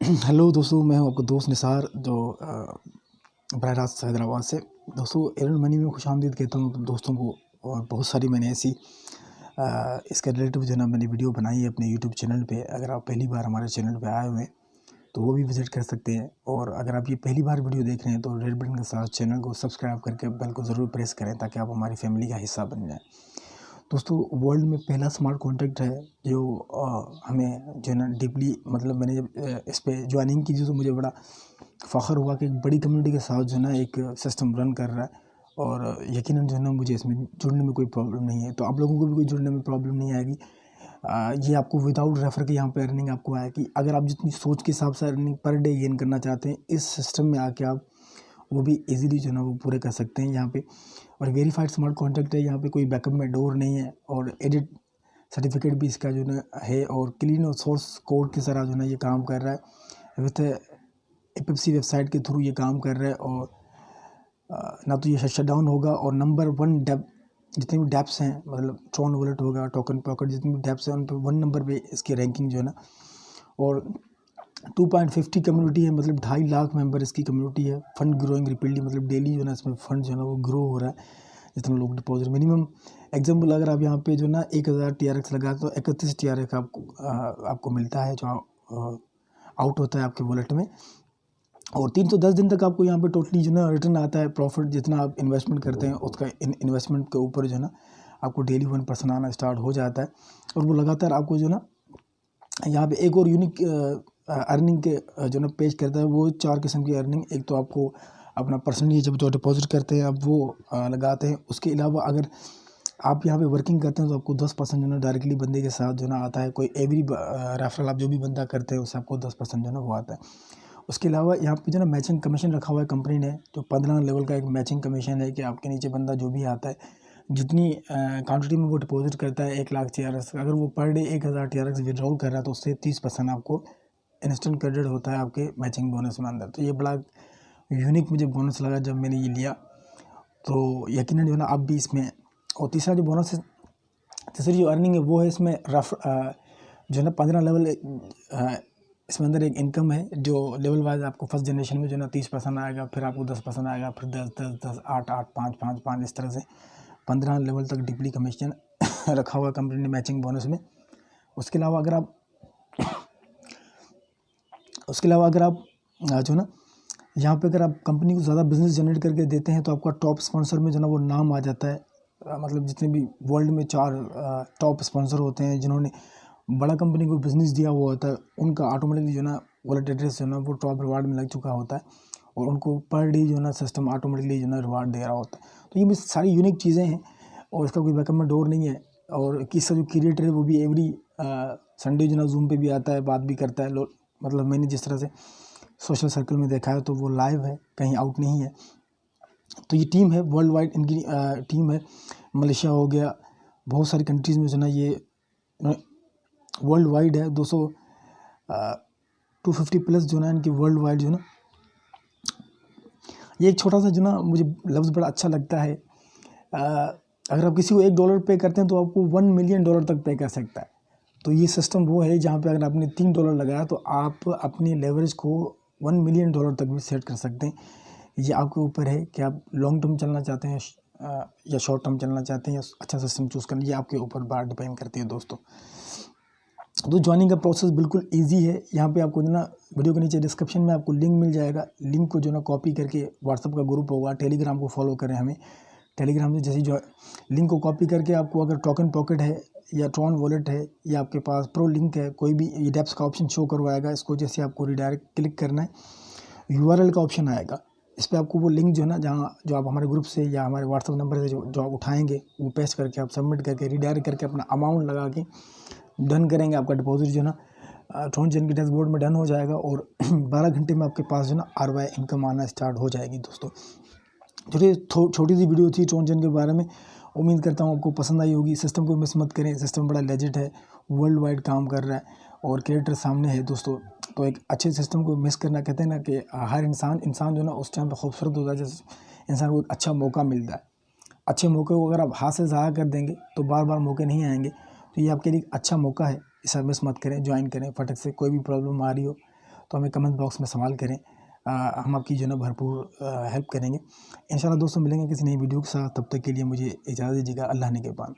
Hello दोस्तों, मैं हूं आपका दोस्त निसार जो बराह रास्त हैदराबाद से। दोस्तों, एर्न मनी में खुशामदीद कहता हूं दोस्तों को। और बहुत सारी मैंने ऐसी इसके रिलेटिव जो है ना मैंने वीडियो बनाई है अपने यूट्यूब चैनल पे। अगर आप पहली बार हमारे चैनल पे आए हुए हैं तो वो भी विज़िट कर सकते हैं। और अगर आप ये पहली बार वीडियो देख रहे हैं तो रेड बटन के साथ चैनल को सब्सक्राइब करके बेल को ज़रूर प्रेस करें ताकि आप हमारी फैमिली का हिस्सा बन जाएँ। दोस्तों, वर्ल्ड में पहला स्मार्ट कॉन्ट्रैक्ट है जो हमें जो है ना डीपली, मतलब मैंने जब इस पे ज्वाइनिंग की थी तो मुझे बड़ा फ़ख्र हुआ कि एक बड़ी कम्युनिटी के साथ जो है ना एक सिस्टम रन कर रहा है। और यकीनन जो है ना मुझे इसमें जुड़ने में कोई प्रॉब्लम नहीं है, तो आप लोगों को भी कोई जुड़ने में प्रॉब्लम नहीं आएगी। ये आपको विदाउट रेफ़र के यहाँ पे अर्निंग आपको आएगी। अगर आप जितनी सोच के हिसाब से अर्निंग पर डे गेन करना चाहते हैं, इस सिस्टम में आके आप वो भी ईज़िली जो है ना वो पूरे कर सकते हैं यहाँ पे। और वेरीफाइड स्मार्ट कॉन्ट्रैक्ट है, यहाँ पे कोई बैकअप में डोर नहीं है। और एडिट सर्टिफिकेट भी इसका जो है और क्लीन और सोर्स कोड की तरह जो है ये काम कर रहा है। विथ एपीसी वेबसाइट के थ्रू ये काम कर रहा है। और ना तो ये शट डाउन होगा। और नंबर 1 डेप जितने भी डेप्स हैं, मतलब ट्रॉन वॉलेट होगा, टोकन पॉकेट, जितने भी डेप्स हैं उन पर 1 नंबर पे इसकी रैंकिंग जो है ना। और 2.50 कम्युनिटी है, मतलब 2.5 लाख मेंबर इसकी कम्युनिटी है। फंड ग्रोइंग रिपीटली, मतलब डेली जो है ना इसमें फंड जो है ना वो ग्रो हो रहा है। जितने लोग डिपॉजिट मिनिमम एग्जाम्पल अगर आप यहाँ पे जो ना 1000 TRX लगाए तो 31 TRX आपको मिलता है जो आउट होता है आपके वॉलेट में। और 310 दिन तक आपको यहाँ पे टोटली जो ना रिटर्न आता है। प्रॉफिट जितना आप इन्वेस्टमेंट करते हैं उसका इन्वेस्टमेंट के ऊपर जो है ना आपको डेली 1% आना स्टार्ट हो जाता है। और वो लगातार आपको जो ना यहाँ पे एक और यूनिक अर्निंग के जो ना पेज करता है। वो 4 किस्म की अर्निंग, एक तो आपको अपना पर्सनली जब जो डिपॉजिट करते हैं आप वो लगाते हैं। उसके अलावा अगर आप यहाँ पे वर्किंग करते हैं तो आपको 10% जो ना डायरेक्टली बंदे के साथ जो ना आता है। कोई एवरी रेफरल आप जो भी बंदा करते हैं उससे आपको 10% जो ना वो आता है। उसके अलावा यहाँ पे जो ना मैचिंग कमीशन रखा हुआ है कंपनी ने, जो 15 लेवल का एक मैचिंग कमीशन है कि आपके नीचे बंदा जो भी आता है, जितनी क्वांटिटी में वो डिपॉजिट करता है 1 लाख TRX, अगर वो पर डे 1000 TRX विड्रॉल कर रहा है तो उससे 30% आपको इंस्टेंट क्रेडिट होता है आपके मैचिंग बोनस में अंदर। तो ये बड़ा यूनिक मुझे बोनस लगा जब मैंने ये लिया। तो यकीनन जो है ना आप भी इसमें। और तीसरा जो बोनस है, तीसरी जो अर्निंग है वो है इसमें रफ जो है ना 15 लेवल इसमें अंदर एक इनकम है जो लेवल वाइज आपको फर्स्ट जनरेशन में जो है ना 30% आएगा, फिर आपको 10% आएगा, फिर 10 10 10 8 8 5 5 5 इस तरह से 15 लेवल तक डीपली कमीशन रखा हुआ कंपनी ने मैचिंग बोनस में। उसके अलावा अगर आप जो ना यहाँ पे अगर आप कंपनी को ज़्यादा बिजनेस जनरेट करके देते हैं तो आपका टॉप स्पॉन्सर में जो ना वो नाम आ जाता है। मतलब जितने भी वर्ल्ड में 4 टॉप स्पॉन्सर होते हैं जिन्होंने बड़ा कंपनी को बिजनेस दिया हुआ होता है, उनका ऑटोमेटिकली जो ना वॉलेट एड्रेस जो ना वो टॉप रिवार्ड में लग चुका होता है। और उनको पर डे जो ना सिस्टम ऑटोमेटिकली जो ना रिवार्ड दे रहा होता है। तो ये भी सारी यूनिक चीज़ें हैं और इसका कोई बैकअप में डोर नहीं है। और किसका जो क्रिएटर है वो भी एवरी संडे जो ना जूम पे भी आता है, बात भी करता है। मतलब मैंने जिस तरह से सोशल सर्कल में देखा है तो वो लाइव है, कहीं आउट नहीं है। तो ये टीम है वर्ल्ड वाइड, इनकी टीम है। मलेशिया हो गया, बहुत सारी कंट्रीज़ में जो ना ये वर्ल्ड वाइड है। 250 प्लस जो ना इनकी वर्ल्ड वाइड जो ना। ये एक छोटा सा जो ना मुझे लफ्ज़ बड़ा अच्छा लगता है। अगर आप किसी को $1 पे करते हैं तो आपको $1 मिलियन तक पे कर सकता है। तो ये सिस्टम वो है जहाँ पे अगर आपने $3 लगाया तो आप अपनी लेवरेज को $1 मिलियन तक भी सेट कर सकते हैं। ये आपके ऊपर है कि आप लॉन्ग टर्म चलना चाहते हैं या शॉर्ट टर्म चलना चाहते हैं या अच्छा सिस्टम चूज़ करना, ये आपके ऊपर बात डिपेंड करती है दोस्तों। तो ज्वाइनिंग का प्रोसेस बिल्कुल इजी है। यहाँ पे आपको जो ना वीडियो के नीचे डिस्क्रिप्शन में आपको लिंक मिल जाएगा। लिंक को जो ना कॉपी करके व्हाट्सअप का ग्रुप होगा, टेलीग्राम को फॉलो करें हमें। टेलीग्राम में जैसे जो लिंक को कॉपी करके आपको अगर टोकन पॉकेट है या ट्रॉन वॉलेट है या आपके पास प्रो लिंक है, कोई भी ये डेप्स का ऑप्शन शो करवाएगा। इसको जैसे आपको रिडायरेक्ट क्लिक करना है, URL का ऑप्शन आएगा। इस पर आपको वो लिंक जो है ना जहाँ जो आप हमारे ग्रुप से या हमारे व्हाट्सअप नंबर से जो आप उठाएंगे वो पेस्ट करके आप सबमिट करके रिडायरेक्ट करके अपना अमाउंट लगा के डन करेंगे। आपका डिपॉजिट जो ना ट्रॉन चेन के डैशबोर्ड में डन हो जाएगा और 12 घंटे में आपके पास जो ना ROI इनकम आना स्टार्ट हो जाएगी दोस्तों। छोटी सी वीडियो थी ट्रॉन चेन के बारे में, उम्मीद करता हूँ आपको पसंद आई होगी। सिस्टम को मिस मत करें, सिस्टम बड़ा लेजिट है, वर्ल्ड वाइड काम कर रहा है और क्रिएटर सामने है दोस्तों। तो एक अच्छे सिस्टम को मिस करना, कहते हैं ना कि हर इंसान जो ना उस टाइम पर खूबसूरत होता है जैसे इंसान को एक अच्छा मौका मिलता है। अच्छे मौके को अगर आप हाथ से ज़ाया कर देंगे तो बार बार मौके नहीं आएंगे। तो ये आपके लिए अच्छा मौका है, इसे मिस मत करें, ज्वाइन करें फटक से। कोई भी प्रॉब्लम आ रही हो तो हमें कमेंट बॉक्स में सवाल करें। हम आपकी जो है ना भरपूर हेल्प करेंगे। इंशाल्लाह दोस्तों मिलेंगे किसी नई वीडियो के साथ, तब तक के लिए मुझे इजाज़त दीजिएगा। अल्लाह ने के बाद।